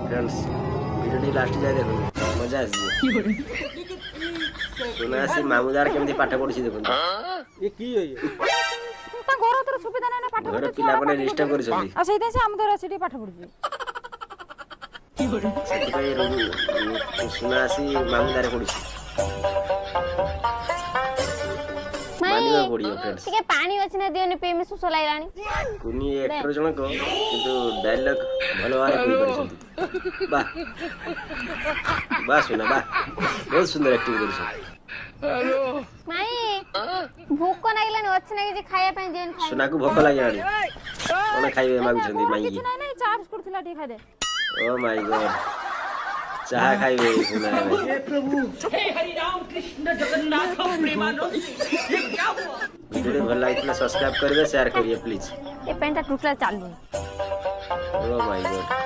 friends video last जाए देखो मजा आसी सुना सी मामुदार केमती पाठ पढुछि देखो ये की है ता घर तर सुविधा नै ना पाठ घर पिला बने डिस्टर्ब करछथि आ सेइते से हम दर सिटी पाठ पढुछि सुना सी मामुदार पढुछि मानिबा पड़ियो फ्रेंड्स ଟିକେ ପାଣି ଅଛି ନା ଦିଅନି ପିଇମି ଶୋଷ ଲାଗିଲାଣି कुनी एक्टर जनक किंतु डायलॉग भलो वाले कहि परिछथि बा बा सुना बा बहुत सुंदर एक्टिंग करिछ ମାଇ ଭୋକ ଲାଗିଲାଣି ଅଛି ନା କିଛି ଖାଇବା ପାଇଁ ଦିଅନି ଖାଇ सुना को भोक लागिलानी कोन खाइबे मागुछथि माई କିଛି नै नै चा बिस्कुट थिला टी खाइ दे ओ माय गॉड चाह खाइबे सुना हे प्रभु हे हरि राम कृष्ण जगन्नाथ प्रेमानंद ये क्या हुआ वीडियो भल लागिला सब्सक्राइब करिवे शेयर करिए प्लीज ଏ ପେଣ୍ଟଟା ଟୋଟାଲ ଚାଲୁନି ओ माय गॉड